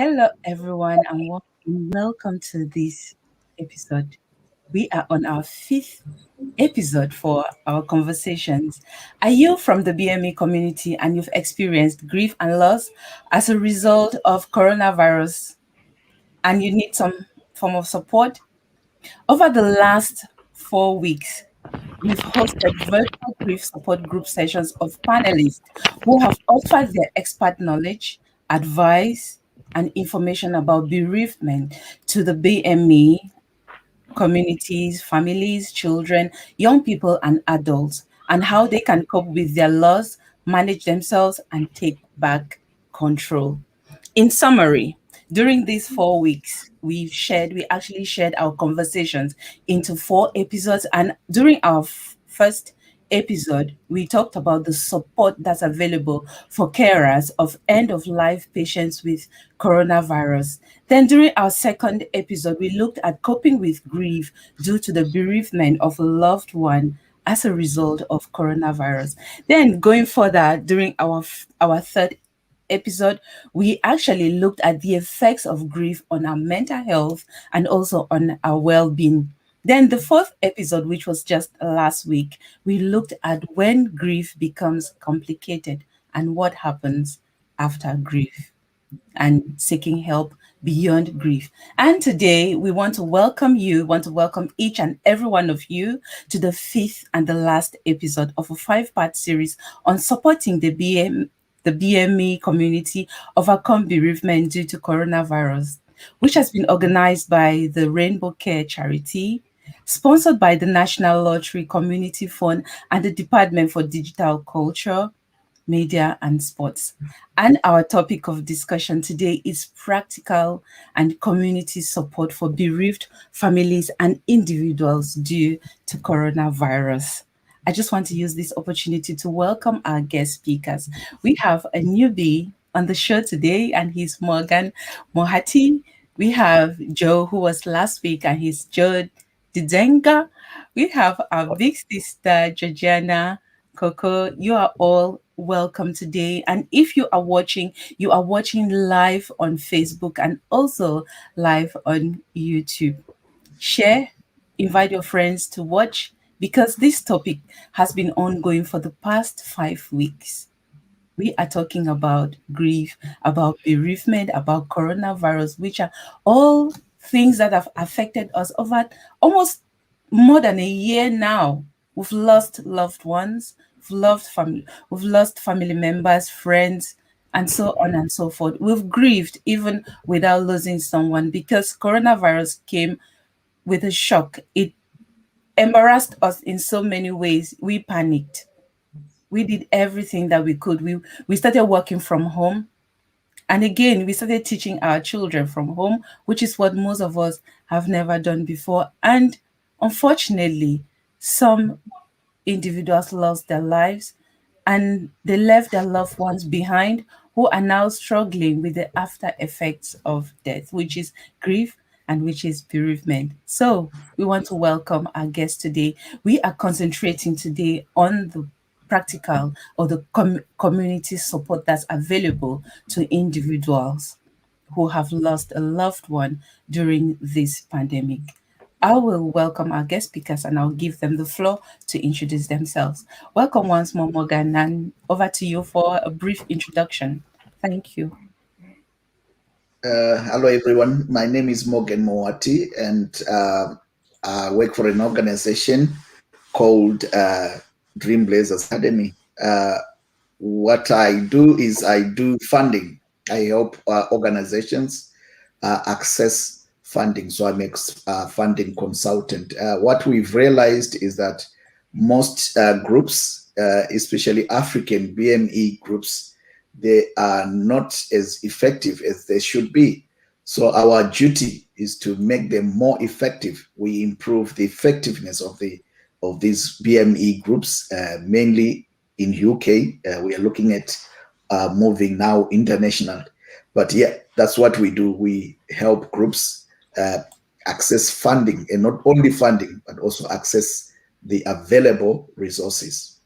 Hello, everyone, and welcome to this episode. We are on our fifth episode for our conversations. Are you from the BME community and you've experienced grief and loss as a result of coronavirus and you need some form of support? Over the last 4 weeks, we've hosted virtual grief support group sessions of panelists who have offered their expert knowledge, advice, and information about bereavement to the BME communities, families, children, young people, and adults, and how they can cope with their loss, manage themselves, and take back control. In summary, during these 4 weeks, we actually shared our conversations into 4 episodes. And during our first episode, we talked about the support that's available for carers of end of life patients with coronavirus. Then, during our second episode, we looked at coping with grief due to the bereavement of a loved one as a result of coronavirus. Then, going further, during our third episode, we actually looked at the effects of grief on our mental health and also on our well being. Then, the fourth episode, which was just last week, we looked at when grief becomes complicated and what happens after grief and seeking help beyond grief. And today we want to welcome each and every one of you to the fifth and the last episode of a 5-part series on supporting the BME community overcome bereavement due to coronavirus, which has been organized by the Rainbow Care Charity, sponsored by the National Lottery Community Fund and the Department for Digital Culture, Media and Sports. And our topic of discussion today is practical and community support for bereaved families and individuals due to coronavirus. I just want to use this opportunity to welcome our guest speakers. We have a newbie on the show today, and he's Morgan Mohati. We have Joe, who was last week, and he's Joe DZENGA. We have our big sister, Georgiana Koko. You are all welcome today. And if you are watching live on Facebook and also live on YouTube. Share, invite your friends to watch because this topic has been ongoing for the past 5 weeks. We are talking about grief, about bereavement, about coronavirus, which are all things that have affected us over almost more than a year now. We've lost loved ones, we've lost family members, friends, and so on and so forth. We've grieved even without losing someone because coronavirus came with a shock. It embarrassed us in so many ways. We panicked. We did everything that we could. We started working from home. And again, we started teaching our children from home, which is what most of us have never done before. And unfortunately, some individuals lost their lives and they left their loved ones behind who are now struggling with the after effects of death, which is grief and which is bereavement. So, we want to welcome our guest today. We are concentrating today on the practical or the community support that's available to individuals who have lost a loved one during this pandemic. I will welcome our guest speakers and I'll give them the floor to introduce themselves. Welcome once more, Morgan, and over to you for a brief introduction. Thank you. Hello, everyone. My name is Morgan Muhwati, and I work for an organization called Dream Blazers Academy. What I do is I do funding. I help organizations access funding. So I'm a funding consultant. What we've realized is that most groups, especially African BME groups, they are not as effective as they should be. So our duty is to make them more effective. We improve the effectiveness of these BME groups, mainly in UK. We are looking at moving now international. But yeah, that's what we do. We help groups access funding, and not only funding, but also access the available resources.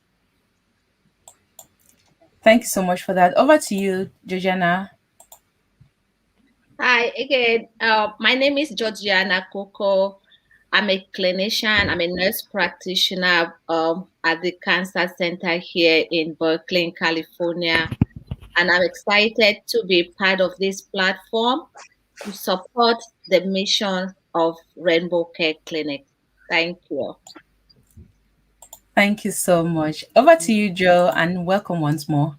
Thank you so much for that. Over to you, Georgiana. Hi again. My name is Georgiana Koko. I'm a clinician. I'm a nurse practitioner at the Cancer Center here in Berkeley, California. And I'm excited to be part of this platform to support the mission of Rainbow Care Clinic. Thank you. Thank you so much. Over to you, Joe, and welcome once more.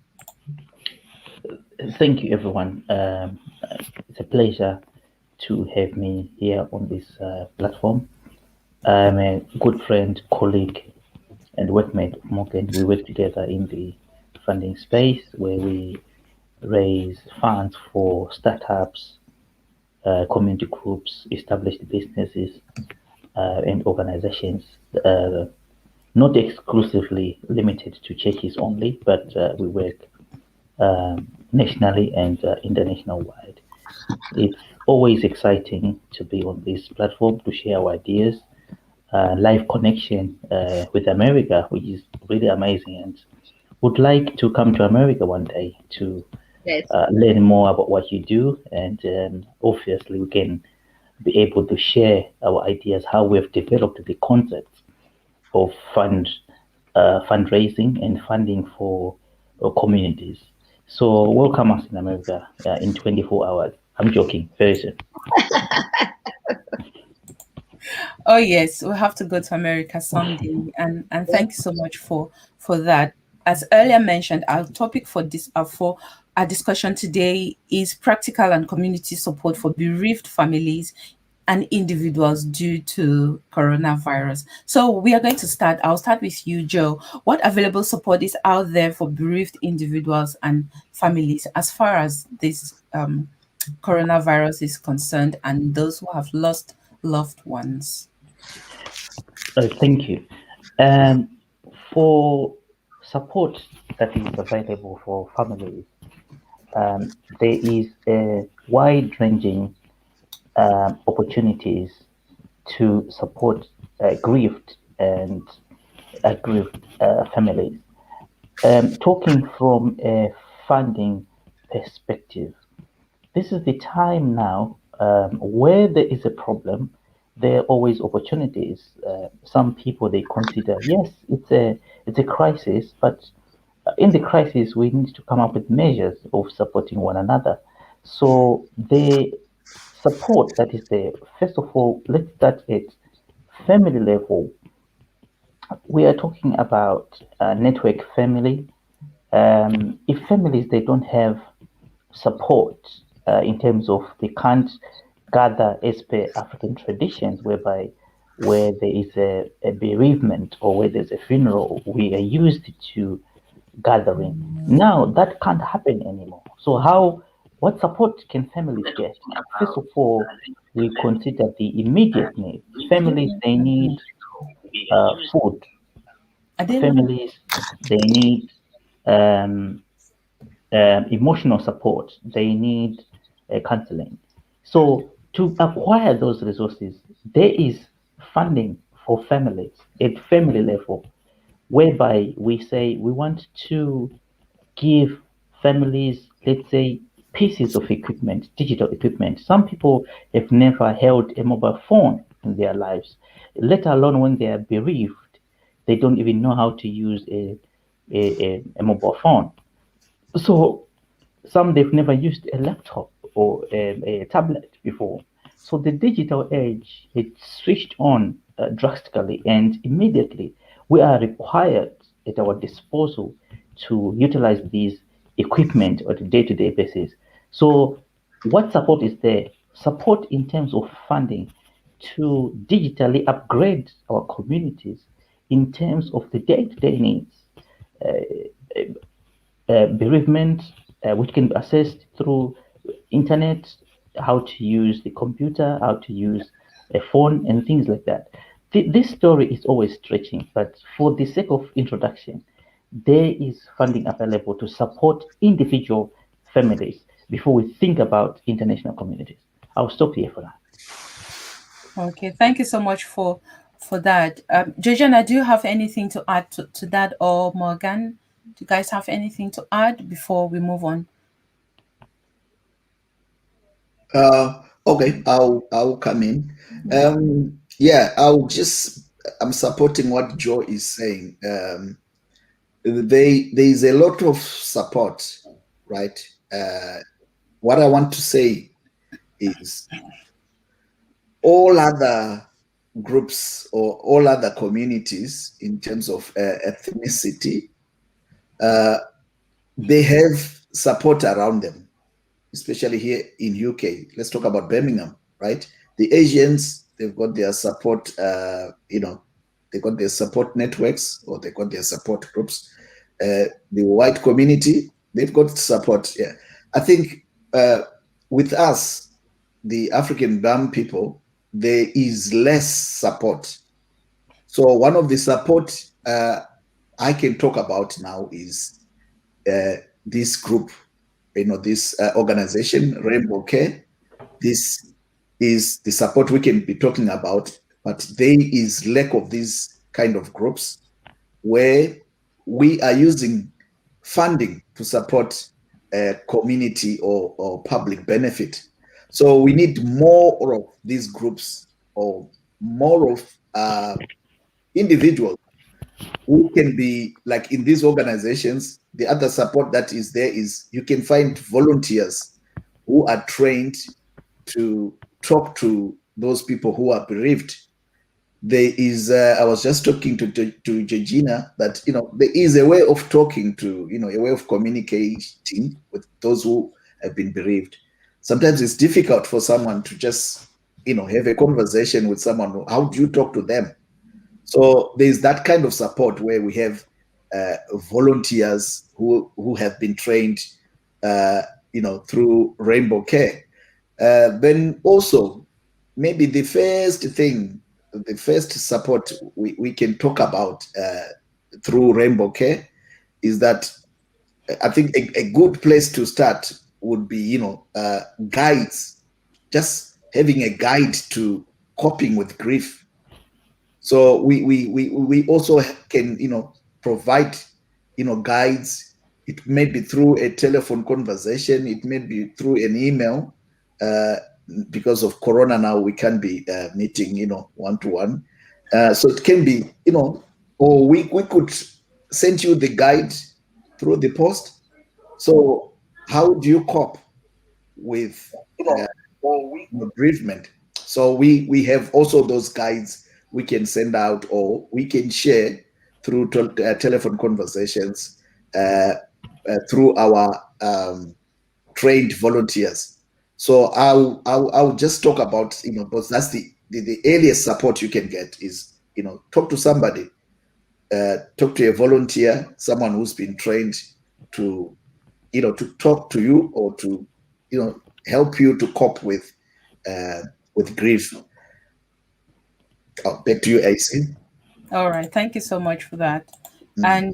Thank you, everyone. It's a pleasure to have me here on this platform. I'm a good friend, colleague, and workmate of Morgan. We work together in the funding space where we raise funds for startups, community groups, established businesses, and organizations. Uh, Not exclusively limited to churches only, but we work nationally and international wide. It's always exciting to be on this platform to share our ideas, live connection with America, which is really amazing. And would like to come to America one day to Yes. learn more about what you do, and obviously we can be able to share our ideas, how we have developed the concept of fundraising and funding for communities. So welcome us in America in 24 hours. I'm joking, very soon. Oh yes, we'll have to go to America someday, and thank you so much for that. As earlier mentioned, our topic for our discussion today is practical and community support for bereaved families and individuals due to coronavirus. So we are going to start. I'll start with you, Joe. What available support is out there for bereaved individuals and families as far as this coronavirus is concerned, and those who have lost loved ones? Thank you. Um, for support that is available for families, there is a wide-ranging opportunities to support grieved and aggrieved families. Talking from a funding perspective, this is the time now where there is a problem. There are always opportunities. Some people they consider yes, it's a crisis, but in the crisis we need to come up with measures of supporting one another. So the support that is there. First of all, let's start at family level. We are talking about network family. If families they don't have support in terms of they can't gather as per African traditions, whereby where there is a bereavement or where there's a funeral, we are used to gathering. Now that can't happen anymore. So what support can families get? First of all, we consider the immediate needs. Families they need food. I didn't know. Families they need um, emotional support, they need counseling. So, to acquire those resources, there is funding for families at family level, whereby we say we want to give families, let's say, pieces of equipment, digital equipment. Some people have never held a mobile phone in their lives, let alone when they are bereaved, they don't even know how to use a mobile phone. So some they've never used a laptop or a tablet before. So the digital age it switched on drastically, and immediately we are required at our disposal to utilize these equipment on a day-to-day basis. So what support is there? Support in terms of funding to digitally upgrade our communities in terms of the day-to-day needs. Bereavement, which can be assessed through internet, how to use the computer, how to use a phone, and things like that. This story is always stretching, but for the sake of introduction, there is funding available to support individual families before we think about international communities. I'll stop here for now. Okay, thank you so much for that. Georgiana, do you have anything to add to that, or Morgan? Do you guys have anything to add before we move on? Okay, I'll come in. I'm supporting what Joe is saying. There is a lot of support, right? What I want to say is all other groups or all other communities in terms of ethnicity, they have support around them, especially here in UK. Let's talk about Birmingham, right? The Asians, they've got their support, they got their support networks or they got their support groups. The white community, they've got support. Yeah, I think with us, the African brown people, there is less support. So one of the support I can talk about now is this group, this organization, Rainbow Care. This is the support we can be talking about, but there is lack of these kind of groups where we are using funding to support community or public benefit. So we need more of these groups or more of individuals who can be like in these organizations. The other support that is there is you can find volunteers who are trained to talk to those people who are bereaved. There is I was just talking to Georgina that there is a way of talking to, a way of communicating with those who have been bereaved. Sometimes it's difficult for someone to just have a conversation with someone. How do you talk to them? So there's that kind of support where we have volunteers who have been trained through Rainbow Care. Then also maybe the first support we can talk about through Rainbow Care is that I think a good place to start would be, guides, just having a guide to coping with grief. So we also can, provide, guides. It may be through a telephone conversation. It may be through an email. Because of Corona now, we can't be meeting, one-to-one. So it can be, or we could send you the guide through the post. So how do you cope with bereavement? So we have also those guides we can send out or we can share through telephone conversations through our trained volunteers. So I'll just talk about, because that's the earliest support you can get is, talk to somebody, talk to a volunteer, someone who's been trained to, to talk to you or to, help you to cope with grief. Back to you, AC. All right. Thank you so much for that. And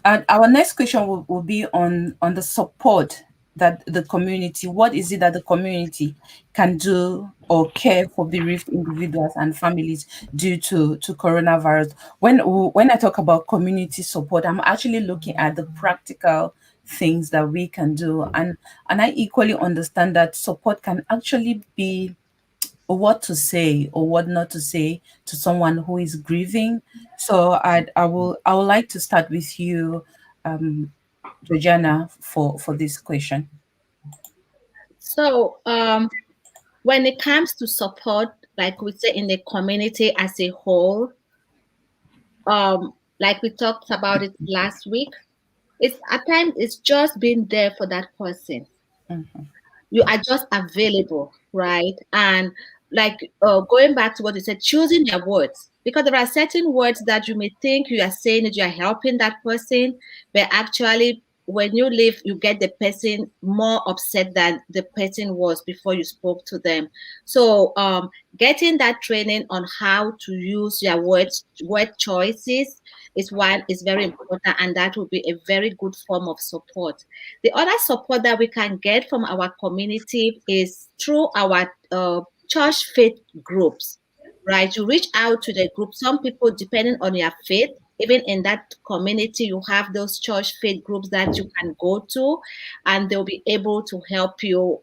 our next question will be on the support that the community, what is it that the community can do or care for bereaved individuals and families due to coronavirus? When I talk about community support, I'm actually looking at the practical things that we can do. And I equally understand that support can actually be what to say or what not to say to someone who is grieving. So I would like to start with you, Georgiana, for this question. So, when it comes to support, like we say in the community as a whole, like we talked about it last week, it's at times it's just being there for that person. You are just available, right? And like going back to what you said, choosing your words, because there are certain words that you may think you are saying that you are helping that person, but actually when you leave, you get the person more upset than the person was before you spoke to them. So getting that training on how to use your word choices is very important, and that will be a very good form of support. The other support that we can get from our community is through our church faith groups, right? You reach out to the group. Some people, depending on your faith, even in that community, you have those church faith groups that you can go to, and they'll be able to help you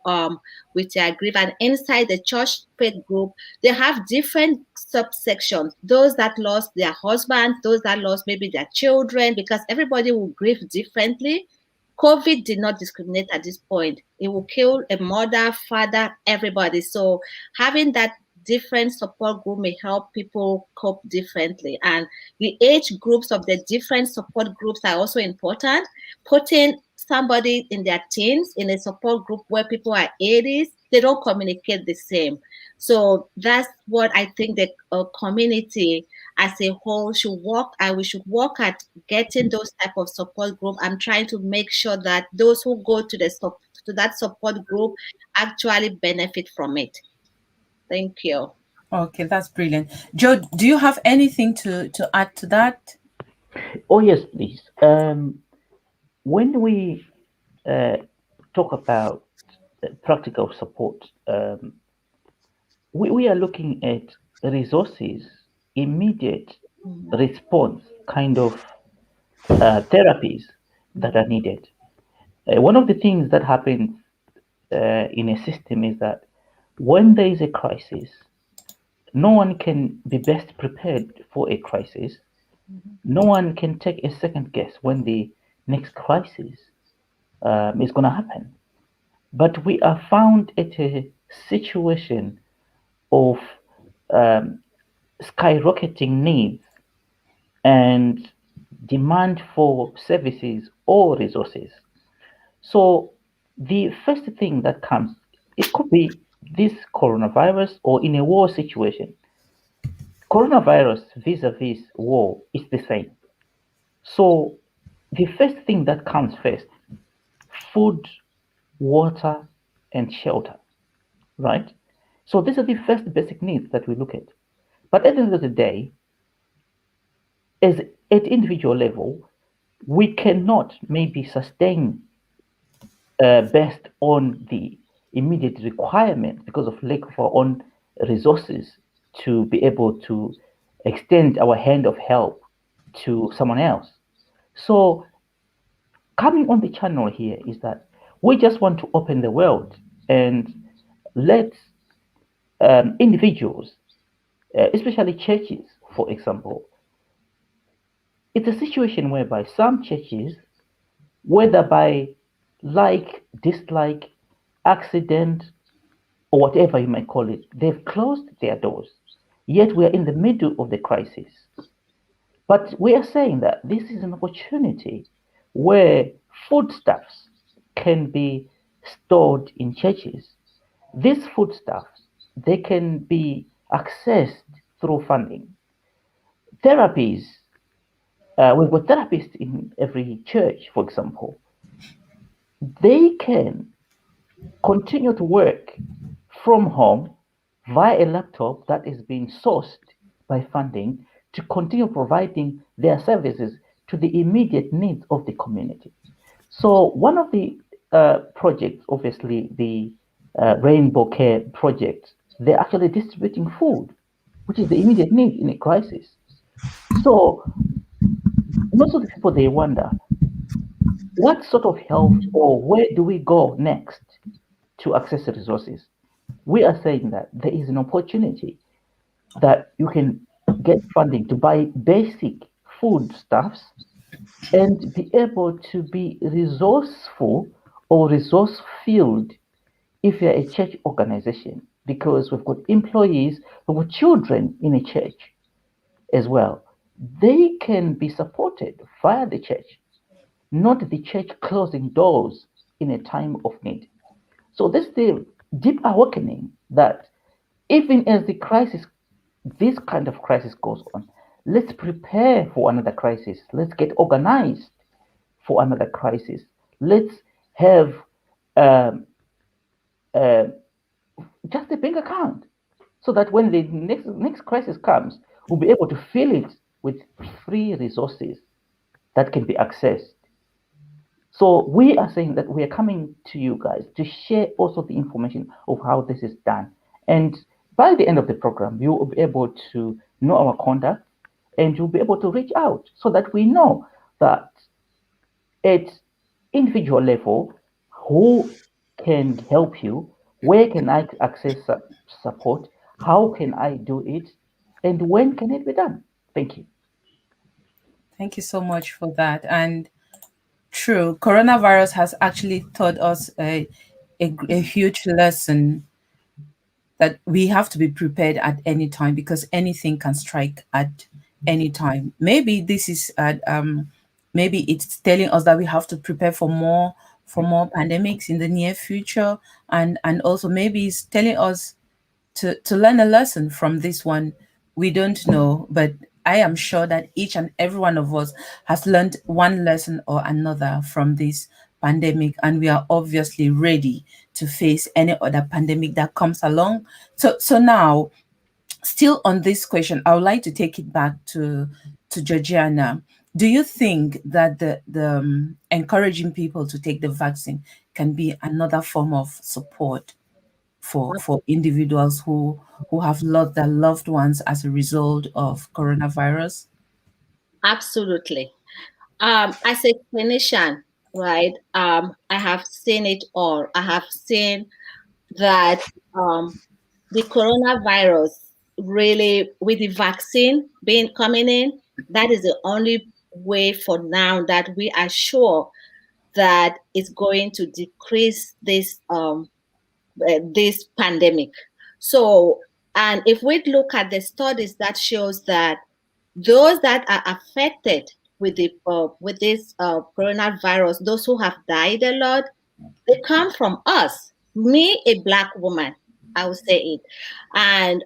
with your grief. And inside the church faith group, they have different subsections. Those that lost their husband, those that lost maybe their children, because everybody will grieve differently. COVID did not discriminate at this point. It will kill a mother, father, everybody. So having that different support group may help people cope differently. And the age groups of the different support groups are also important. Putting somebody in their teens in a support group where people are 80s, they don't communicate the same. So that's what I think the community as a whole should work, and we should work at getting those type of support group. I'm trying to make sure that those who go to to that support group actually benefit from it. Thank you. Okay, that's brilliant. Joe, do you have anything to add to that? Oh yes, please. When we talk about practical support, we are looking at resources, immediate response kind of therapies that are needed. One of the things that happens in a system is that when there is a crisis, no one can be best prepared for a crisis. No one can take a second guess when the next crisis is going to happen. But we are found at a situation of um, skyrocketing needs and demand for services or resources. So the first thing that comes, it could be this coronavirus or in a war situation. Coronavirus vis-a-vis war is the same. So the first thing that comes first, food, water, and shelter, right? So these are the first basic needs that we look at. But at the end of the day, as at individual level, we cannot maybe sustain based on the immediate requirement because of lack of our own resources to be able to extend our hand of help to someone else. So coming on the channel here is that we just want to open the world and let individuals, especially churches, for example, it's a situation whereby some churches, whether by like, dislike, accident, or whatever you might call it, they've closed their doors. Yet we are in the middle of the crisis. But we are saying that this is an opportunity where foodstuffs can be stored in churches. These foodstuffs, they can be accessed through funding. Therapies, we've got therapists in every church, for example. They can continue to work from home via a laptop that is being sourced by funding to continue providing their services to the immediate needs of the community. So one of the projects, obviously the Rainbow Care project, they're actually distributing food, which is the immediate need in a crisis. So most of the people, they wonder, what sort of help or where do we go next to access the resources? We are saying that there is an opportunity that you can get funding to buy basic foodstuffs and be able to be resourceful or resource filled if you're a church organization, because we've got employees, we've got children in a church as well. They can be supported via the church, not the church closing doors in a time of need. So this is the deep awakening that even as this kind of crisis goes on, let's prepare for another crisis. Let's get organized for another crisis. Let's have uh, just a bank account so that when the next crisis comes, we'll be able to fill it with free resources that can be accessed. So we are saying that we are coming to you guys to share also the information of how this is done. And by the end of the program, you will be able to know our contact and you'll be able to reach out so that we know that at individual level, who can help you, where can I access support, how can I do it, and when can it be done? Thank you. Thank you so much for that. And true, coronavirus has actually taught us a huge lesson that we have to be prepared at any time because anything can strike at any time. Maybe this is maybe it's telling us that we have to prepare for more pandemics in the near future, and also maybe it's telling us to learn a lesson from this one. We don't know, but I am sure that each and every one of us has learned one lesson or another from this pandemic, and we are obviously ready to face any other pandemic that comes along. So now, still on this question, I would like to take it back to Georgiana. Do you think that the encouraging people to take the vaccine can be another form of support for individuals who have lost their loved ones as a result of coronavirus? Absolutely. As a clinician, right, I have seen it all. I have seen that the coronavirus really, with the vaccine being coming in, that is the only way for now that we are sure that it's going to decrease this pandemic. So, and if we look at the studies that shows that those that are affected with this coronavirus, those who have died a lot, they come from us. Me, a black woman, I would say it. And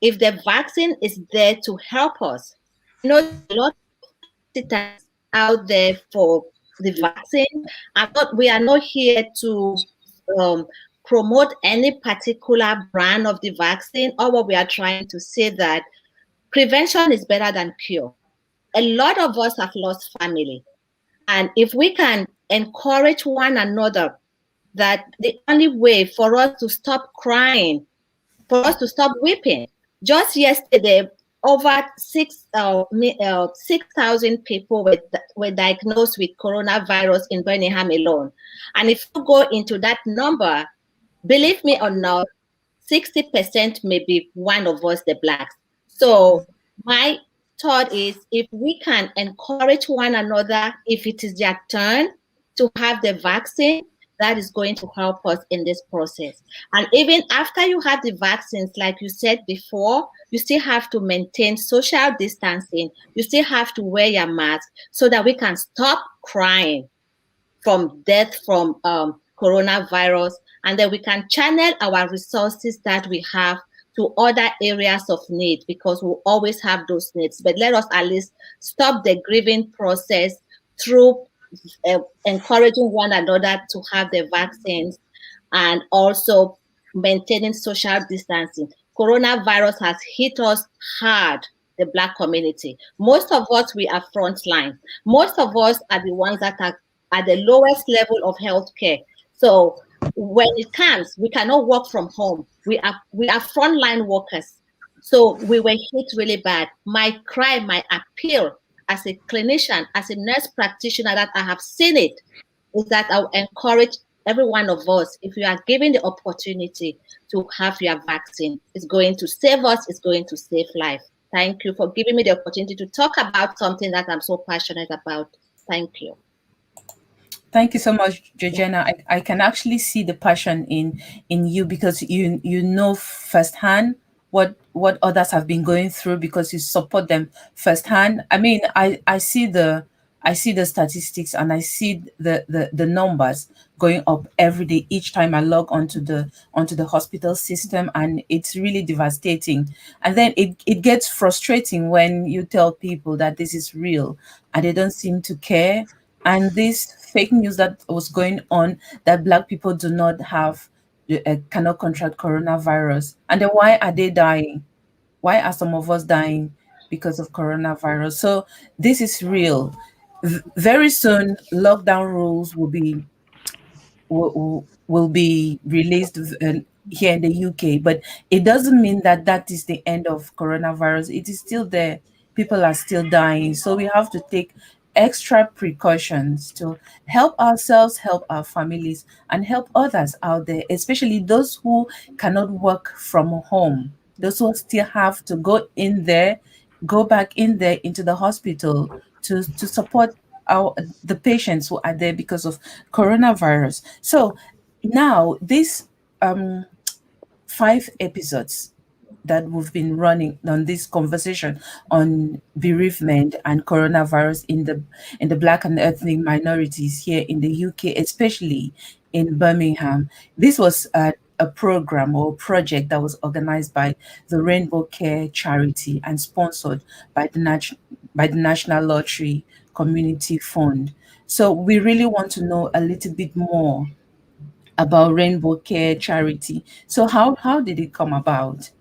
if the vaccine is there to help us, I know there are a lot of hesitance out there for the vaccine. We are not here to um, promote any particular brand of the vaccine. Or what we are trying to say that prevention is better than cure. A lot of us have lost family. And if we can encourage one another that the only way for us to stop crying, for us to stop weeping, just yesterday, over 6,000 people were diagnosed with coronavirus in Birmingham alone. And if you go into that number, believe me or not, 60% may be one of us, the blacks. So my thought is if we can encourage one another, if it is their turn to have the vaccine, that is going to help us in this process. And even after you have the vaccines, like you said before, you still have to maintain social distancing. You still have to wear your mask so that we can stop crying from death from coronavirus, and then we can channel our resources that we have to other areas of need because we always have those needs. But let us at least stop the grieving process through encouraging one another to have the vaccines and also maintaining social distancing. Coronavirus has hit us hard, the Black community. Most of us, we are frontline. Most of us are the ones that are at the lowest level of healthcare. So when it comes, we cannot work from home. We are frontline workers. So we were hit really bad. My cry, my appeal as a clinician, as a nurse practitioner, that I have seen it, is that I'll encourage every one of us, if you are given the opportunity to have your vaccine, it's going to save us, it's going to save life. Thank you for giving me the opportunity to talk about something that I'm so passionate about. Thank you. Thank you so much, Georgiana. I can actually see the passion in you because you know firsthand what others have been going through because you support them firsthand. I mean, I see the statistics and I see the numbers going up every day each time I log onto the hospital system, and it's really devastating. And then it gets frustrating when you tell people that this is real and they don't seem to care. And this fake news that was going on that black people do not have cannot contract coronavirus, and then why are they dying? Why are some of us dying because of coronavirus? So this is real. Very soon lockdown rules will be released here in the UK, but it doesn't mean that that is the end of coronavirus. It is still there. people are still dying. So we have to take extra precautions to help ourselves, help our families, and help others out there, especially those who cannot work from home, those who still have to go back in there into the hospital to support the patients who are there because of coronavirus. So now this 5 episodes that we've been running on this conversation on bereavement and coronavirus in the Black and ethnic minorities here in the UK, especially in Birmingham. This was a program or project that was organized by the Rainbow Care charity and sponsored by by the National Lottery Community Fund. So we really want to know a little bit more about Rainbow Care charity. So how did it come about,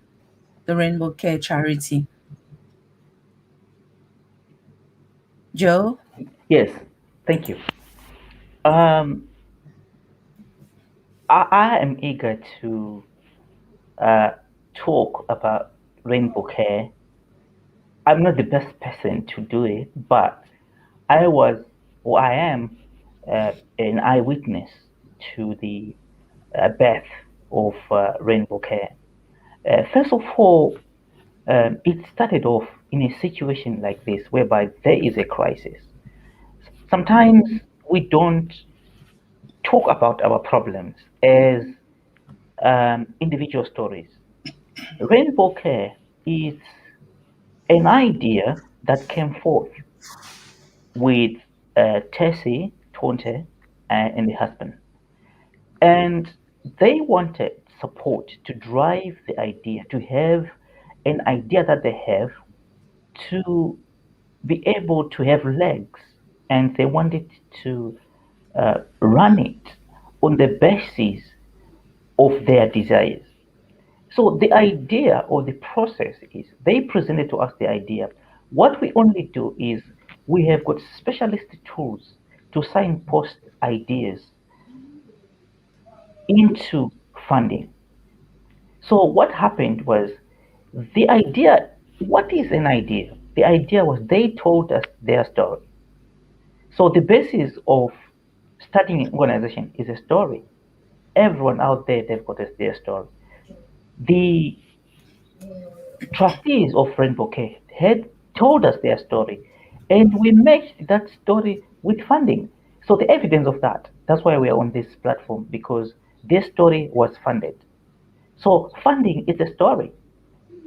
the Rainbow Care charity? Joe? Yes, thank you. Um, I am eager to talk about Rainbow Care. I'm not the best person to do it, but I was, or I am, an eyewitness to the birth of Rainbow Care. First of all, it started off in a situation like this, whereby there is a crisis. Sometimes we don't talk about our problems as individual stories. Rainbow Care is an idea that came forth with Tessie, Tonte, and the husband. And they wanted support to drive the idea, to have an idea that they have, to be able to have legs, and they wanted to run it on the basis of their desires. So the idea or the process is they presented to us the idea. What we only do is we have got specialist tools to signpost ideas into funding. So what happened was the idea, what is an idea? The idea was they told us their story. So the basis of starting an organization is a story. Everyone out there, they've got their story. The trustees of Rainbow Care had told us their story, and we matched that story with funding. So the evidence of that, that's why we are on this platform, because this story was funded. So funding is a story.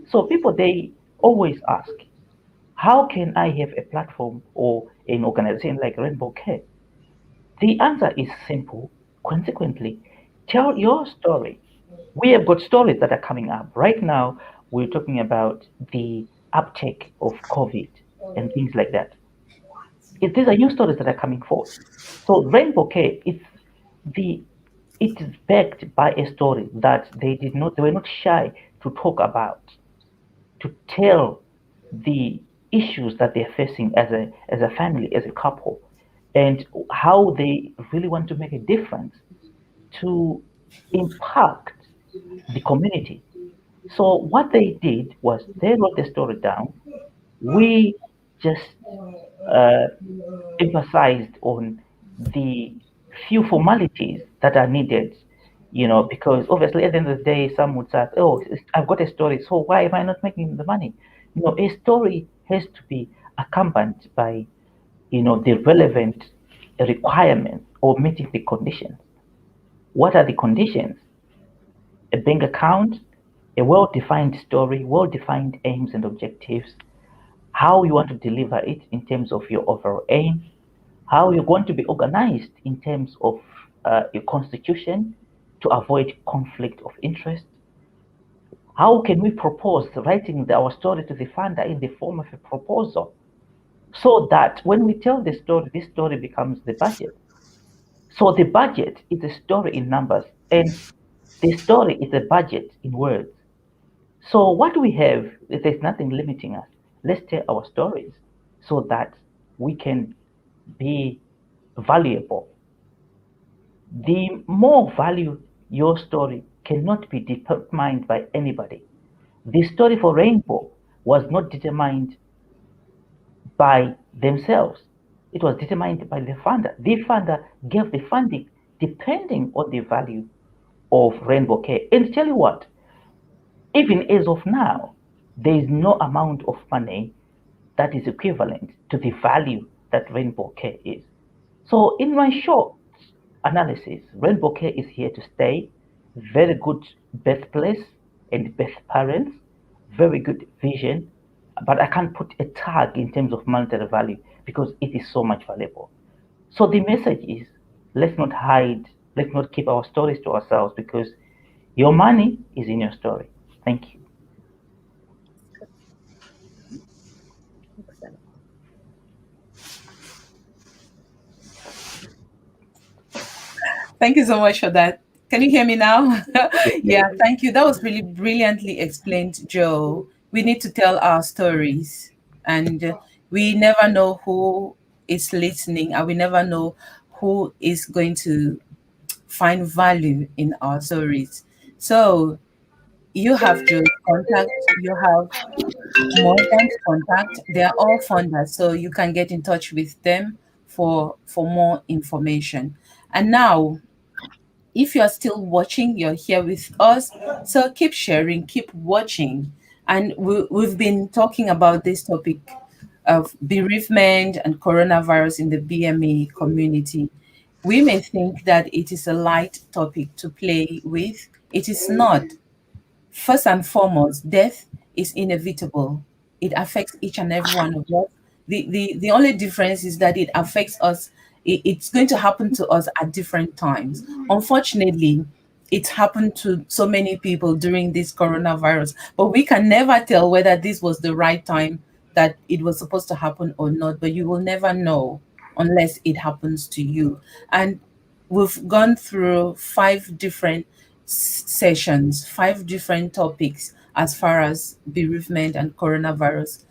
So people, they always ask, how can I have a platform or an organization like Rainbow Care? The answer is simple. Consequently, tell your story. We have got stories that are coming up. Right now, we're talking about the uptake of COVID and things like that. These are new stories that are coming forth. So Rainbow Care, the it is backed by a story that they were not shy to talk about, to tell the issues that they're facing as a family, as a couple, and how they really want to make a difference to impact the community. So what they did was they wrote the story down. We just uh, emphasized on the few formalities that are needed, because obviously at the end of the day, some would say, "Oh, I've got a story, so why am I not making the money?" A story has to be accompanied by, the relevant requirements or meeting the conditions. What are the conditions? A bank account, a well-defined story, well-defined aims and objectives, how you want to deliver it in terms of your overall aim, how you're going to be organized in terms of your constitution to avoid conflict of interest. How can we propose writing our story to the funder in the form of a proposal so that when we tell the story, this story becomes the budget. So the budget is a story in numbers, and the story is a budget in words. So what we have, there's nothing limiting us. Let's tell our stories so that we can be valuable. The more value your story cannot be determined by anybody. The story for Rainbow was not determined by themselves. It was determined by the funder. The funder gave the funding depending on the value of Rainbow Care. And tell you what, even as of now, there is no amount of money that is equivalent to the value that Rainbow Care is. So, in my short analysis, Rainbow Care is here to stay. Very good birthplace and birth parents, very good vision, but I can't put a tag in terms of monetary value because it is so much valuable. So the message is, let's not hide, let's not keep our stories to ourselves, because your money is in your story. Thank you. Thank you so much for that. Can you hear me now? Yeah, thank you. That was really brilliantly explained, Joe. We need to tell our stories, and we never know who is listening, and we never know who is going to find value in our stories. So you have Joe's contact, you have Morgan's contact. They are all funders, so you can get in touch with them for more information. And now, if you're still watching, you're here with us. So keep sharing, keep watching. And we've been talking about this topic of bereavement and coronavirus in the BME community. We may think that it is a light topic to play with. It is not. First and foremost, death is inevitable. It affects each and every one of us. The only difference is that it affects us. It's going to happen to us at different times. Unfortunately, it happened to so many people during this coronavirus, but we can never tell whether this was the right time that it was supposed to happen or not. But you will never know unless it happens to you. And we've gone through 5 different sessions, 5 different topics as far as bereavement and coronavirus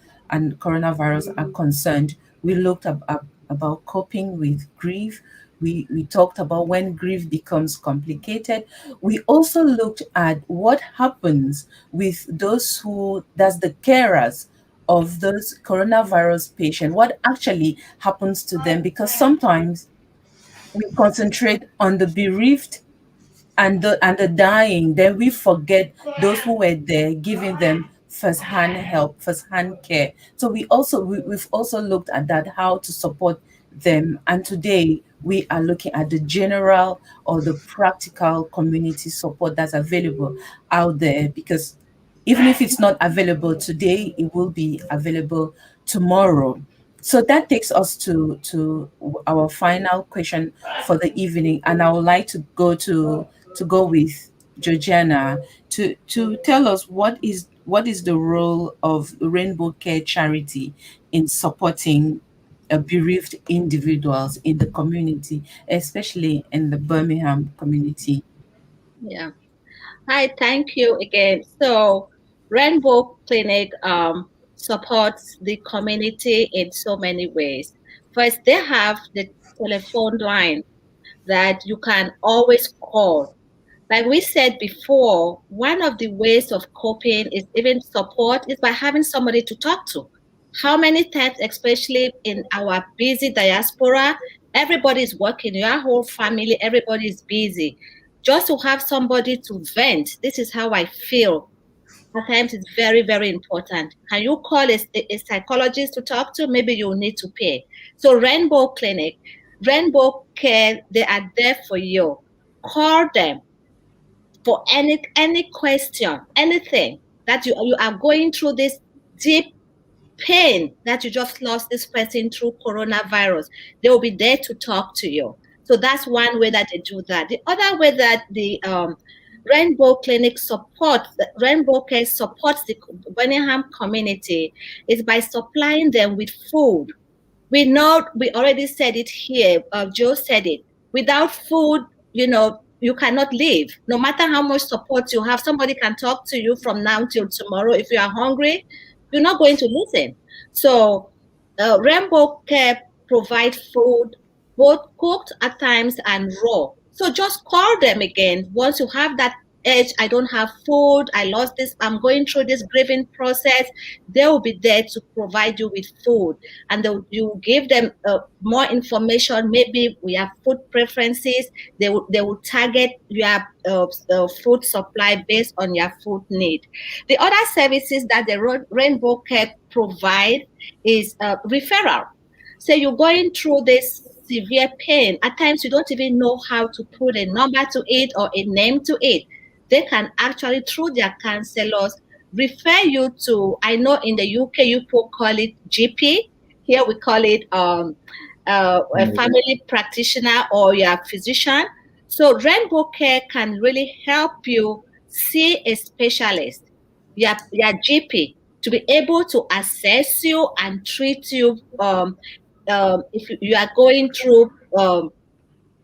are concerned. We looked about coping with grief. We talked about when grief becomes complicated. We also looked at what happens with those that's the carers of those coronavirus patients, what actually happens to them, because sometimes we concentrate on the bereaved and the dying, then we forget those who were there, giving them first-hand help, first-hand care. So we've also looked at that, how to support them. And today we are looking at the general or the practical community support that's available out there, because even if it's not available today, it will be available tomorrow. So that takes us to our final question for the evening, and I would like to go with Georgiana to tell us what is the role of Rainbow Care Charity in supporting bereaved individuals in the community, especially in the Birmingham community. Yeah. Hi, thank you again. So, Rainbow Clinic supports the community in so many ways. First, they have the telephone line that you can always call. Like we said before, one of the ways of coping is even support is by having somebody to talk to. How many times, especially in our busy diaspora, everybody is working, your whole family, everybody is busy. Just to have somebody to vent, this is how I feel. At times it's very, very important. Can you call a psychologist to talk to? Maybe you'll need to pay. So Rainbow Clinic, Rainbow Care, they are there for you. Call them for any question, anything that you are going through, this deep pain that you just lost this person through coronavirus. They will be there to talk to you. So that's one way that they do that. The other way that the Rainbow Clinic supports, Rainbow Care supports the Birmingham community is by supplying them with food. We know, we already said it here, Joe said it. Without food, you cannot live. No matter how much support you have, somebody can talk to you from now till tomorrow. If you are hungry, you're not going to listen. So Rainbow Care provide food, both cooked at times and raw. So just call them again once you have that age, I don't have food, I lost this, I'm going through this grieving process, they will be there to provide you with food. And you give them more information. Maybe we have food preferences. They will target your food supply based on your food need. The other services that the Rainbow Care provide is referral. So you're going through this severe pain. At times, you don't even know how to put a number to it or a name to it. They can actually, through their counselors, refer you to, I know in the UK, you people call it GP. Here we call it a family practitioner or your physician. So Rainbow Care can really help you see a specialist, your GP, to be able to assess you and treat you if you are going through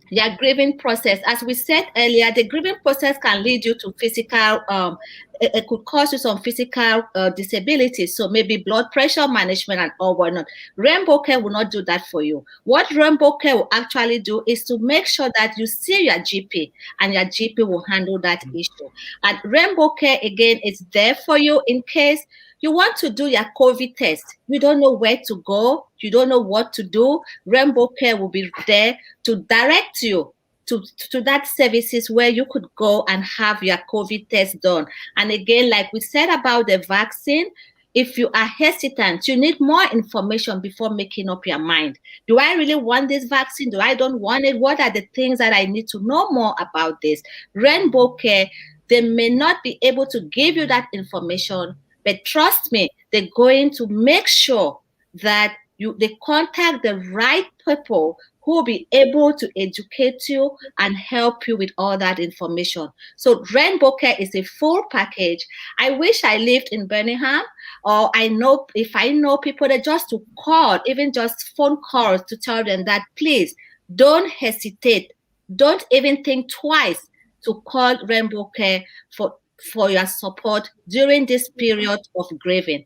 your grieving process. As we said earlier, the grieving process can lead you to physical, it could cause you some physical disabilities. So maybe blood pressure management and all whatnot. Rainbow Care will not do that for you. What Rainbow Care will actually do is to make sure that you see your GP and your GP will handle that issue. And Rainbow Care, again, is there for you in case you want to do your COVID test. You don't know where to go. You don't know what to do. Rainbow Care will be there to direct you to that services where you could go and have your COVID test done. And again, like we said about the vaccine, if you are hesitant, you need more information before making up your mind. Do I really want this vaccine? Do I don't want it? What are the things that I need to know more about this? Rainbow Care, they may not be able to give you that information, but trust me, they're going to make sure that they contact the right people who will be able to educate you and help you with all that information. So Rainbow Care is a full package. I wish I lived in Birmingham, or if I know people that just to call, even just phone calls to tell them that, please don't hesitate. Don't even think twice to call Rainbow Care for your support during this period of grieving.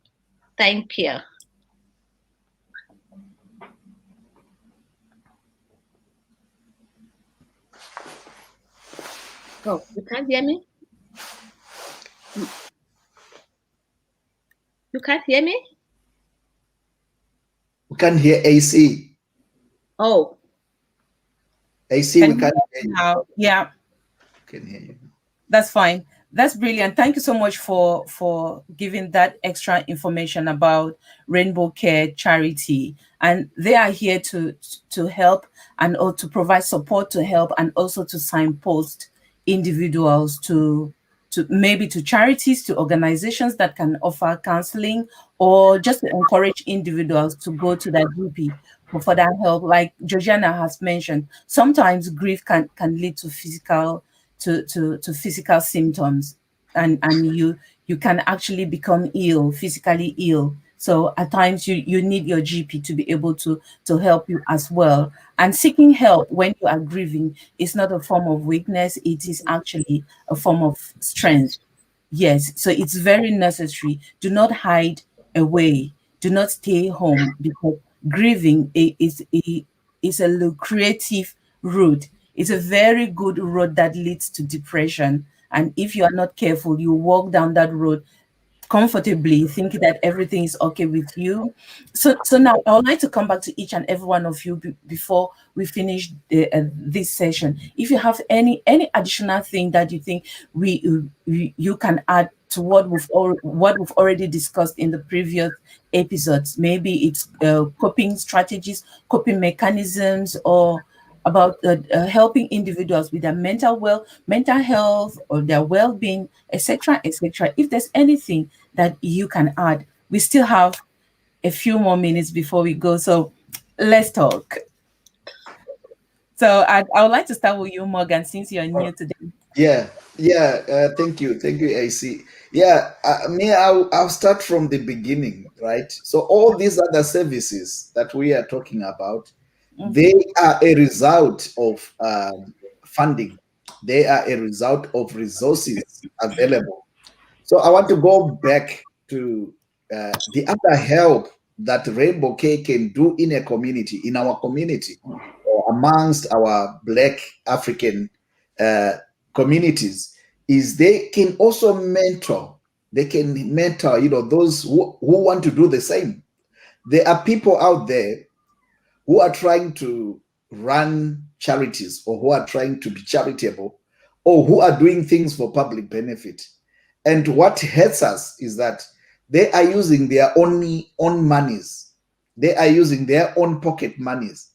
Thank you. Oh, you can't hear me? You can't hear me? We can't hear AC. Oh. AC, we can't hear you. Now, yeah. Can hear you. That's fine. That's brilliant. Thank you so much for giving that extra information about Rainbow Care charity. And they are here to help and or to provide support to help and also to signpost individuals to maybe to charities, to organizations that can offer counseling, or just to encourage individuals to go to their GP for further help. Like Georgiana has mentioned, sometimes grief can lead to physical physical symptoms, and you can actually become ill, physically ill. So at times you need your GP to be able to help you as well. And seeking help when you are grieving is not a form of weakness, it is actually a form of strength. Yes, so it's very necessary. Do not hide away. Do not stay home, because grieving is a lucrative route. It's a very good road that leads to depression. And if you are not careful, you walk down that road comfortably, thinking that everything is okay with you. So now I would like to come back to each and every one of you before we finish this session. If you have any additional thing that you think you can add to what we've already discussed in the previous episodes, maybe it's coping strategies, coping mechanisms, or about helping individuals with their mental health or their well-being, etc., etc. If there's anything that you can add, we still have a few more minutes before we go, so let's talk. So I would like to start with you, Morgan, since you're new today. Thank you, AC. I'll start from the beginning, right? So all these other services that we are talking about, they are a result of funding. They are a result of resources available. So I want to go back to the other help that Rainbow Care can do in a community, in our community, or amongst our Black African communities, is they can also mentor. They can mentor, those who want to do the same. There are people out there who are trying to run charities, or who are trying to be charitable, or who are doing things for public benefit. And what hurts us is that they are using their own monies. They are using their own pocket monies,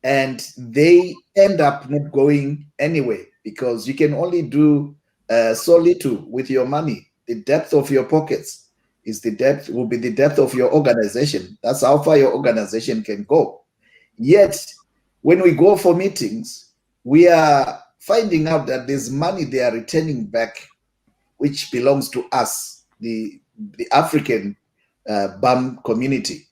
and they end up not going anywhere, because you can only do so little with your money. The depth of your pockets will be the depth of your organization. That's how far your organization can go. Yet, when we go for meetings, we are finding out that there's money they are returning back, which belongs to us, the African BAM community.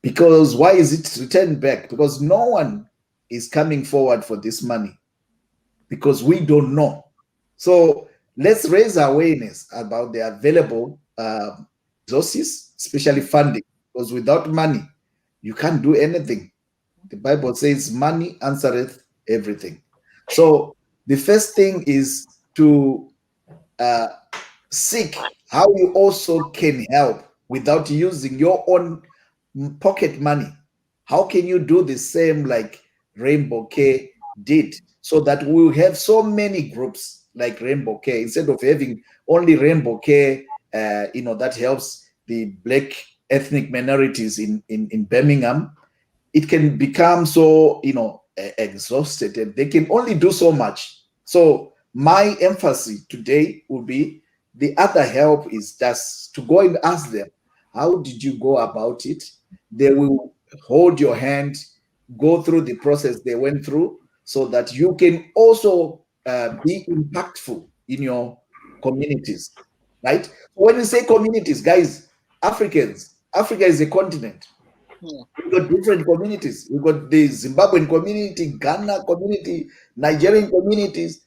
Because why is it returned back? Because no one is coming forward for this money, because we don't know. So let's raise awareness about the available resources, especially funding, because without money, you can't do anything. The Bible says money answereth everything. So the first thing is to seek how you also can help without using your own pocket money. How can you do the same like Rainbow Care did, so that we will have so many groups like Rainbow Care, instead of having only Rainbow Care, that helps the Black ethnic minorities in Birmingham. It can become so, exhausted, and they can only do so much. So my emphasis today will be the other help is just to go and ask them, how did you go about it? They will hold your hand, go through the process they went through, so that you can also be impactful in your communities, right? When we say communities, guys, Africa is a continent. We've got different communities. We've got the Zimbabwean community, Ghana community, Nigerian communities.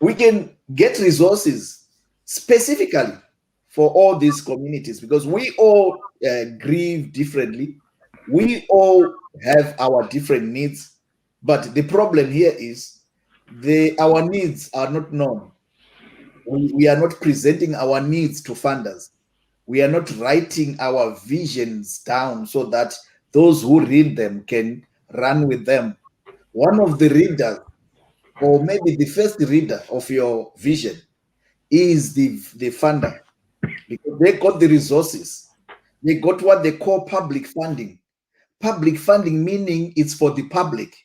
We can get resources specifically for all these communities, because we all grieve differently. We all have our different needs. But the problem here is our needs are not known. We are not presenting our needs to funders. We are not writing our visions down so that those who read them can run with them. One of the readers, or maybe the first reader of your vision, is the funder, because they got the resources. They got what they call public funding. Public funding meaning it's for the public.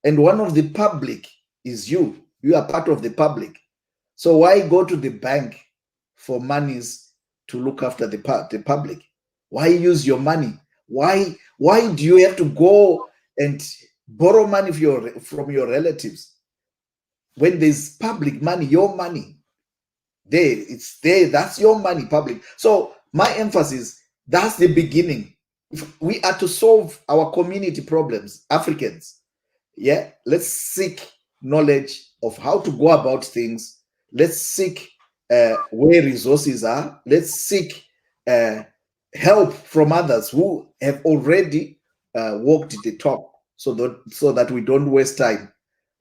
And one of the public is you. You are part of the public. So why go to the bank for monies to look after the public? Why use your money? Why do you have to go and borrow money from your relatives when there's public money, your money? It's there. That's your money, public. So my emphasis, that's the beginning. If we are to solve our community problems, Africans, let's seek knowledge of how to go about things. Let's seek where resources are. Let's seek help from others who have already walked the talk, so that we don't waste time,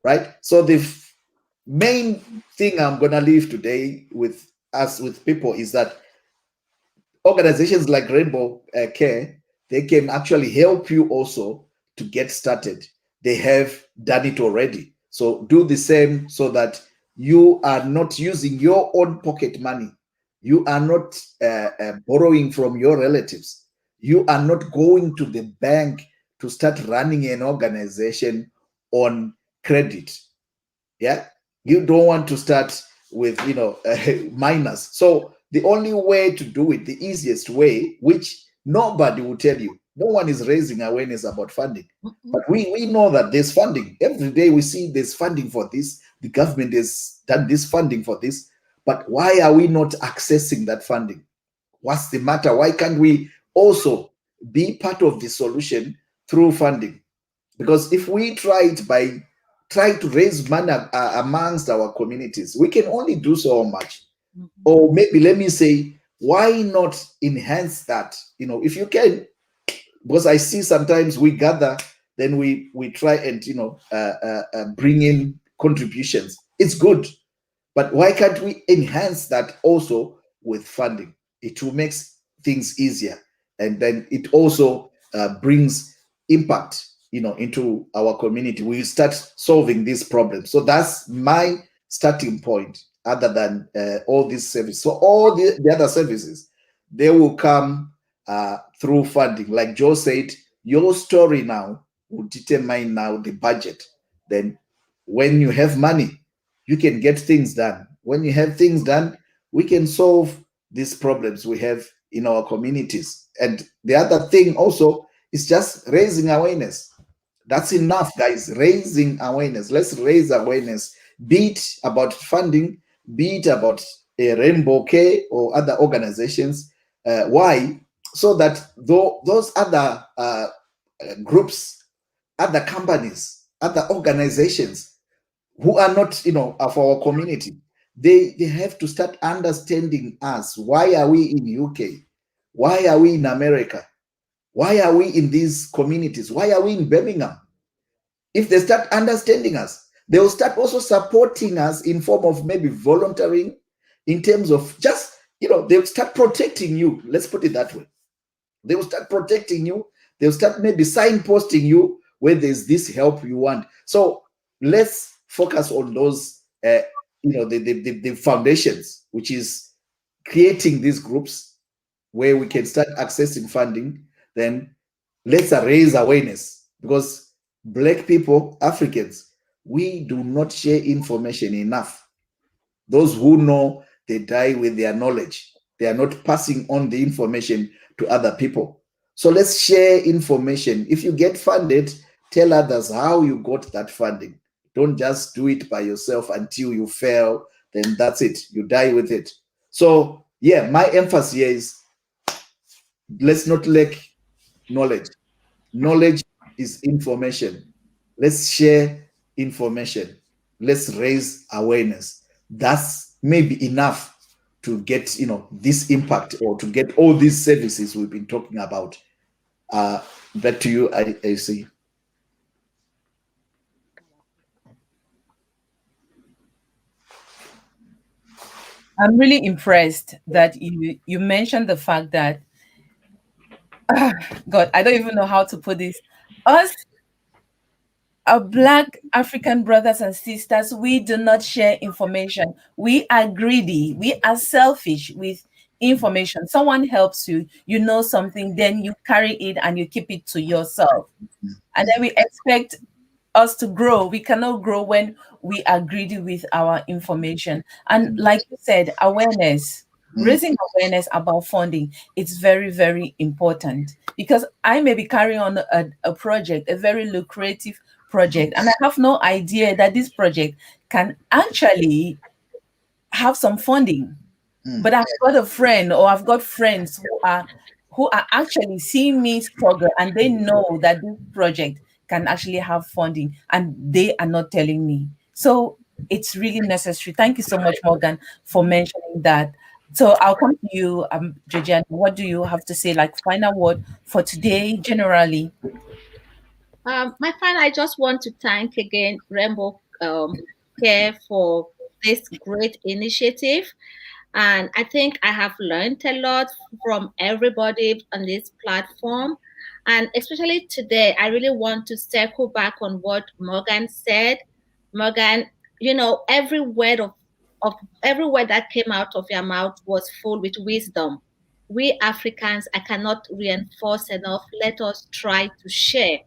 right? So the main thing I'm gonna leave today with people is that organizations like Rainbow Care, they can actually help you also to get started. They have done it already. So do the same, so that you are not using your own pocket money. You are not borrowing from your relatives. You are not going to the bank to start running an organization on credit. Yeah, you don't want to start with minus. So the only way to do it, the easiest way, which nobody will tell you, no one is raising awareness about funding, but we know that there's funding. Every day we see there's funding for this. The government has done this funding for this, but why are we not accessing that funding? What's the matter? Why can't we also be part of the solution through funding? Because if we try to raise money amongst our communities, we can only do so much. Or maybe let me say, why not enhance that? If you can, because I see sometimes we gather, then we try and bring in contributions. It's good, But why can't we enhance that also with funding? It will make things easier, and then it also brings impact, into our community. We start solving these problems. So that's my starting point. Other than all these services, so all the other services, they will come through funding. Like Joe said, your story now will determine now the budget. Then, when you have money, you can get things done. When you have things done, we can solve these problems we have in our communities. And the other thing also is just raising awareness. That's enough, guys. Raising awareness. Let's raise awareness, be it about funding, be it about a Rainbow Care or other organizations. Why? So that those other groups, other companies, other organizations who are not, of our community, they have to start understanding us. Why are we in UK? Why are we in America? Why are we in these communities? Why are we in Birmingham? If they start understanding us, they will start also supporting us in form of maybe volunteering, in terms of just, they'll start protecting you. Let's put it that way. They will start protecting you. They'll start maybe signposting you where there's this help you want. So let's focus on those, the foundations, which is creating these groups where we can start accessing funding. Then let's raise awareness, because Black people, Africans, we do not share information enough. Those who know, they die with their knowledge. They are not passing on the information to other people. So let's share information. If you get funded, tell others how you got that funding. Don't just do it by yourself until you fail. Then that's it. You die with it. So yeah, my emphasis here is, let's not lack knowledge. Knowledge is information. Let's share information. Let's raise awareness. That's maybe enough to get, this impact, or to get all these services we've been talking about. Back to you, I see. I'm really impressed that you mentioned the fact that God, I don't even know how to put this. Us, our Black African brothers and sisters, we do not share information. We are greedy. We are selfish with information. Someone helps you, you know something, then you carry it and you keep it to yourself. And then we expect us to grow. We cannot grow when we are greedy with our information. And like you said, awareness, raising awareness about funding, it's very, very important, because I may be carrying on a project, a very lucrative project, and I have no idea that this project can actually have some funding. But I've got a friend, or I've got friends who are actually seeing me struggle, and they know that this project can actually have funding, and they are not telling me. So it's really necessary. Thank you so much, Morgan, for mentioning that. So I'll come to you, Georgiana. What do you have to say, like final word for today, generally? My friend, I just want to thank again Rainbow Care for this great initiative. And I think I have learned a lot from everybody on this platform. And especially today, I really want to circle back on what Morgan said. Morgan, every word of every word that came out of your mouth was full with wisdom. We Africans, I cannot reinforce enough. Let us try to share,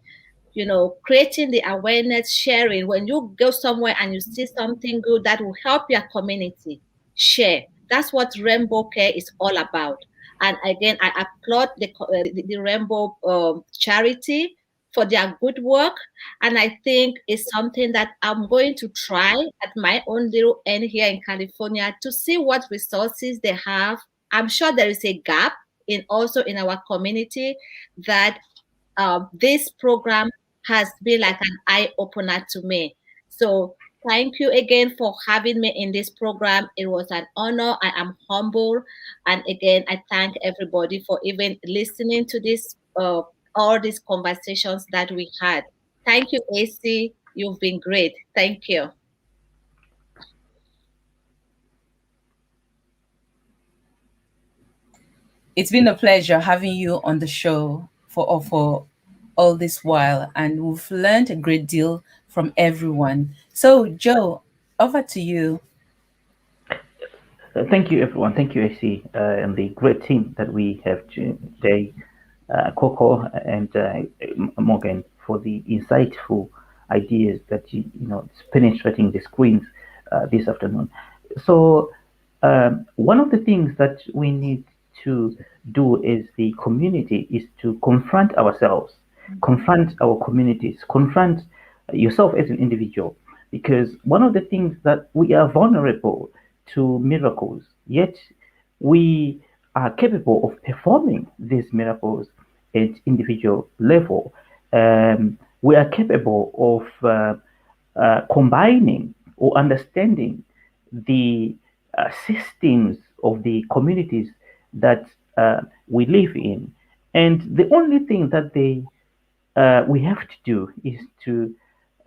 creating the awareness, sharing. When you go somewhere and you see something good that will help your community, share. That's what Rainbow Care is all about. And again, I applaud the Rainbow charity for their good work. And I think it's something that I'm going to try at my own little end here in California to see what resources they have. I'm sure there is a gap also in our community that this program has been like an eye opener to me. So thank you again for having me in this program. It was an honor. I am humble. And again, I thank everybody for even listening to this, all these conversations that we had. Thank you, AC. You've been great. Thank you. It's been a pleasure having you on the show for all this while, and we've learned a great deal from everyone. So, Joe, over to you. Thank you, everyone. Thank you, AC, and the great team that we have today, Coco and Morgan, for the insightful ideas that it's penetrating the screens this afternoon. So, one of the things that we need to do as the community is to confront ourselves, confront our communities, confront yourself as an individual, because one of the things that we are vulnerable to miracles, yet we are capable of performing these miracles at individual level. We are capable of combining or understanding the systems of the communities that we live in. And the only thing that we have to do is to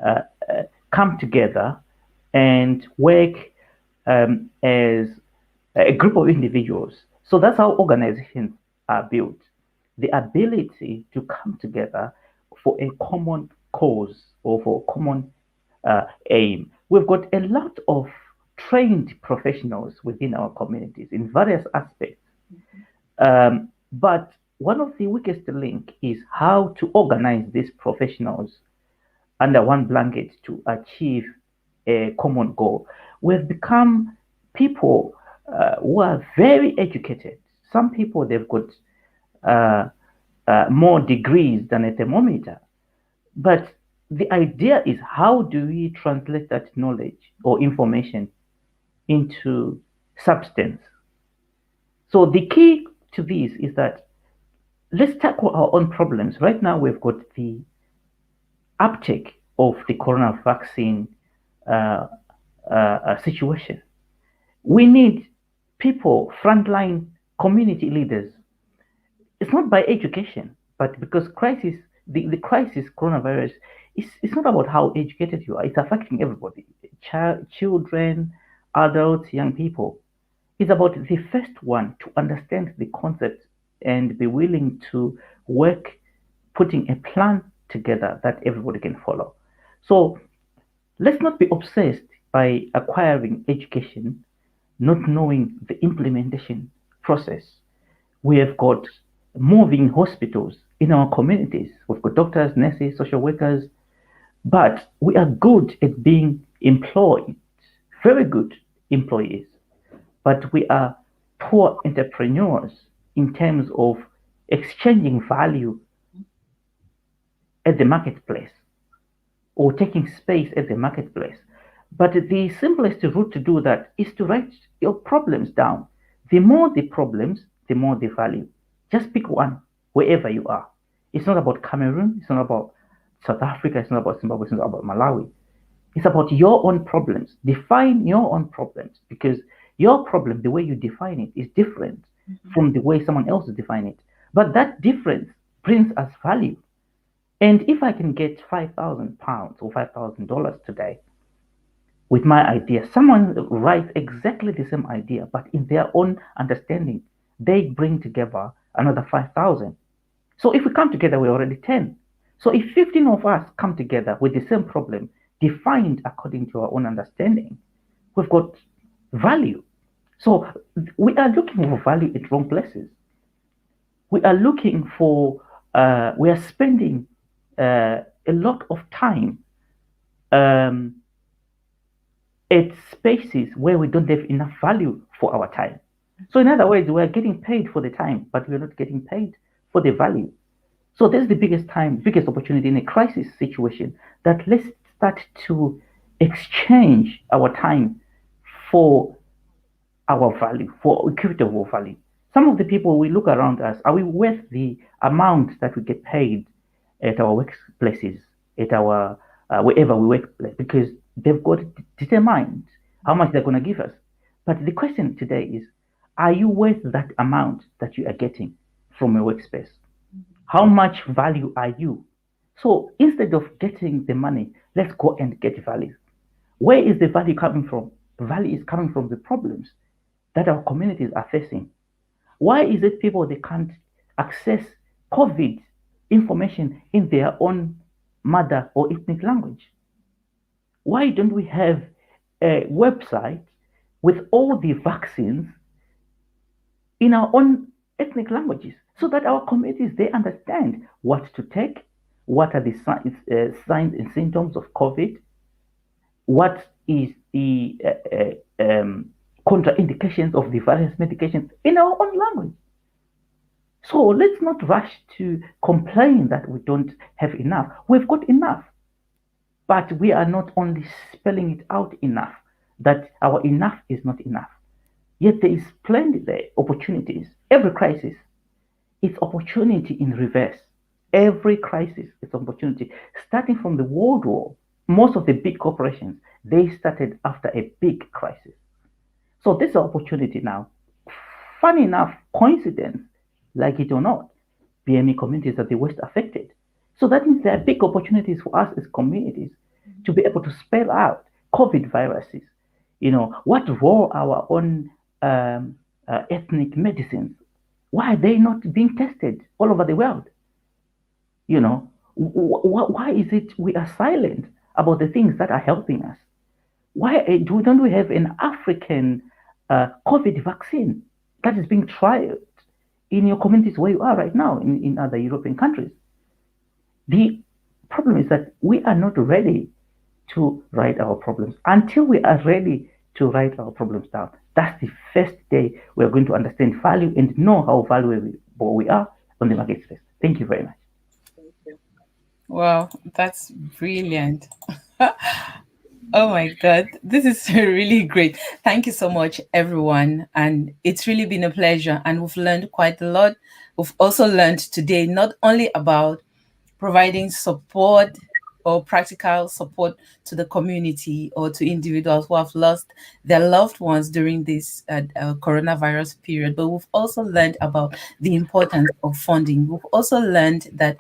uh, come together and work as a group of individuals. So that's how organizations are built. The ability to come together for a common cause or for a common aim. We've got a lot of trained professionals within our communities in various aspects. But one of the weakest link is how to organize these professionals under one blanket to achieve a common goal. We've become people who are very educated. Some people, they've got uh, more degrees than a thermometer. But the idea is, how do we translate that knowledge or information into substance? So the key to this is that let's tackle our own problems. Right now, we've got the uptake of the corona vaccine uh, situation. We need people, frontline community leaders. It's not by education, but because the crisis, coronavirus, it's not about how educated you are. It's affecting everybody, children, adults, young people. It's about the first one to understand the concept and be willing to work, putting a plan together that everybody can follow. So let's not be obsessed by acquiring education, not knowing the implementation process. We have got moving hospitals in our communities. We've got doctors, nurses, social workers, but we are good at being employed, very good employees, but we are poor entrepreneurs in terms of exchanging value at the marketplace or taking space at the marketplace. But the simplest route to do that is to write your problems down. The more the problems, the more the value. Just pick one wherever you are. It's not about Cameroon, it's not about South Africa, it's not about Zimbabwe, it's not about Malawi. It's about your own problems. Define your own problems, because your problem, the way you define it, is different from the way someone else define it. But that difference brings us value. And if I can get £5,000 or $5,000 today with my idea, someone writes exactly the same idea, but in their own understanding, they bring together another 5,000. So if we come together, we're already 10. So if 15 of us come together with the same problem, defined according to our own understanding, we've got value. So we are looking for value at wrong places. We are looking for, we are spending a lot of time um, at spaces where we don't have enough value for our time. So in other words, we're getting paid for the time, but we're not getting paid for the value. So that's the biggest opportunity in a crisis situation, that let's start to exchange our time for our value, for equitable value. Some of the people we look around us, are we worth the amount that we get paid at our workplaces, at our wherever we work, because they've got determined how much they're going to give us. But the question today is, are you worth that amount that you are getting from your workspace? How much value are you? So instead of getting the money, let's go and get value. Where is the value coming from? The value is coming from the problems that our communities are facing. Why is it people they can't access COVID information in their own mother or ethnic language? Why don't we have a website with all the vaccines in our own ethnic languages so that our communities they understand what to take, what are the signs and symptoms of COVID, what is the contraindications of the various medications in our own language. So let's not rush to complain that we don't have enough. We've got enough, but we are not only spelling it out enough that our enough is not enough. Yet there is plenty there, opportunities. Every crisis is opportunity in reverse. Every crisis is opportunity. Starting from the World War, most of the big corporations, they started after a big crisis. So this is an opportunity now. Funny enough, coincidence, like it or not, BME communities are the worst affected. So that means there are big opportunities for us as communities to be able to spell out COVID viruses. What role our own ethnic medicines, why are they not being tested all over the world? Why is it we are silent about the things that are helping us? Why don't we have an African COVID vaccine that is being tried in your communities where you are right now in other European countries? The problem is that we are not ready to write our problems. Until we are ready to write our problems down, that's the first day we're going to understand value and know how valuable we are on the market space. Thank you very much. Wow, that's brilliant. Oh my God, this is really great. Thank you so much, everyone. And it's really been a pleasure. And we've learned quite a lot. We've also learned today not only about providing support or practical support to the community or to individuals who have lost their loved ones during this coronavirus period, but we've also learned about the importance of funding. We've also learned that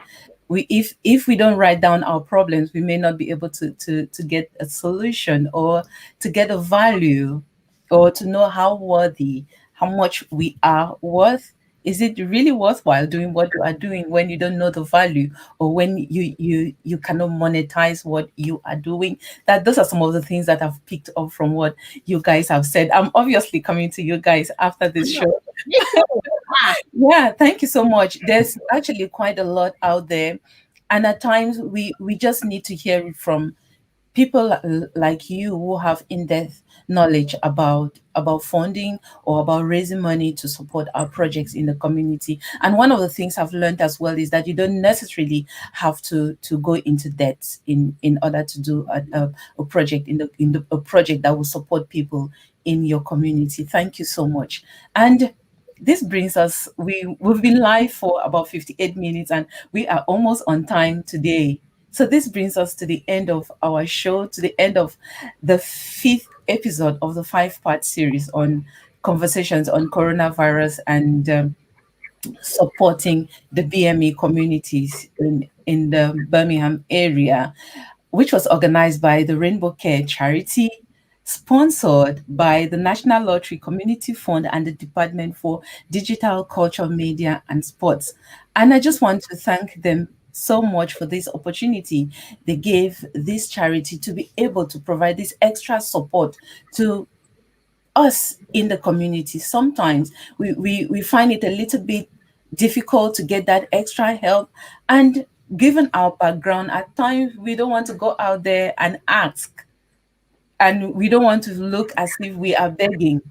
if we don't write down our problems, we may not be able to get a solution or to get a value or to know how much we are worth. Is it really worthwhile doing what you are doing when you don't know the value or when you cannot monetize what you are doing? That those are some of the things that I've picked up from what you guys have said. I'm obviously coming to you guys after this show. Yeah, thank you so much. There's actually quite a lot out there, and at times we just need to hear it from people like you who have in-depth knowledge about funding or about raising money to support our projects in the community. And one of the things I've learned as well is that you don't necessarily have to go into debt in order to do a project a project that will support people in your community. Thank you so much. And this brings us, we've been live for about 58 minutes and we are almost on time today. So this brings us to the end of our show, to the end of the 5th episode of the 5-part series on conversations on coronavirus and supporting the BME communities in the Birmingham area, which was organized by the Rainbow Care Charity, sponsored by the National Lottery Community Fund and the Department for Digital Culture, Media and Sports. And I just want to thank them so much for this opportunity they gave this charity to be able to provide this extra support to us in the community. Sometimes we find it a little bit difficult to get that extra help. And given our background, at times we don't want to go out there and ask. And we don't want to look as if we are begging.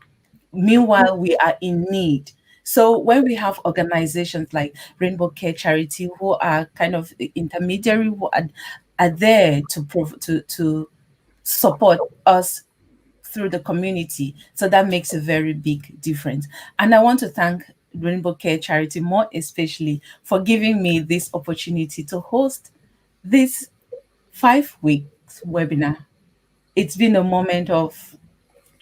Meanwhile, we are in need. So when we have organizations like Rainbow Care Charity who are kind of intermediary, who are there to support us through the community. So that makes a very big difference. And I want to thank Rainbow Care Charity more especially for giving me this opportunity to host this 5-week webinar. It's been a moment of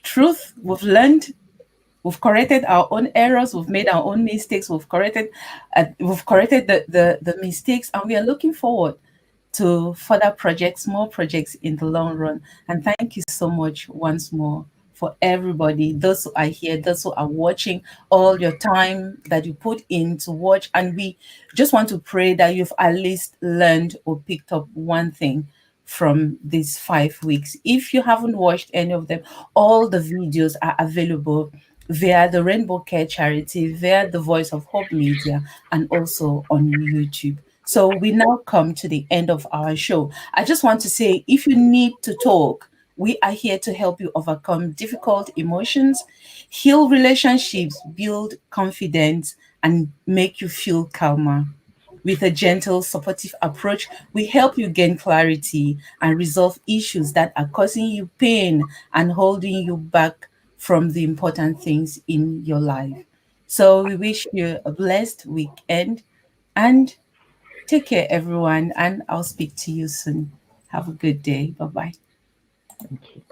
truth. We've corrected our own errors, we've made our own mistakes, we've corrected the mistakes, and we are looking forward to further projects, more projects in the long run. And thank you so much once more for everybody, those who are here, those who are watching, all your time that you put in to watch. And we just want to pray that you've at least learned or picked up one thing from these 5 weeks. If you haven't watched any of them, all the videos are available via the Rainbow Care Charity, via the Voice of Hope Media, and also on YouTube. So we now come to the end of our show. I just want to say, if you need to talk, we are here to help you overcome difficult emotions, heal relationships, build confidence, and make you feel calmer. With a gentle, supportive approach, we help you gain clarity and resolve issues that are causing you pain and holding you back from the important things in your life. So we wish you a blessed weekend and take care, everyone. And I'll speak to you soon. Have a good day. Bye bye. Thank you.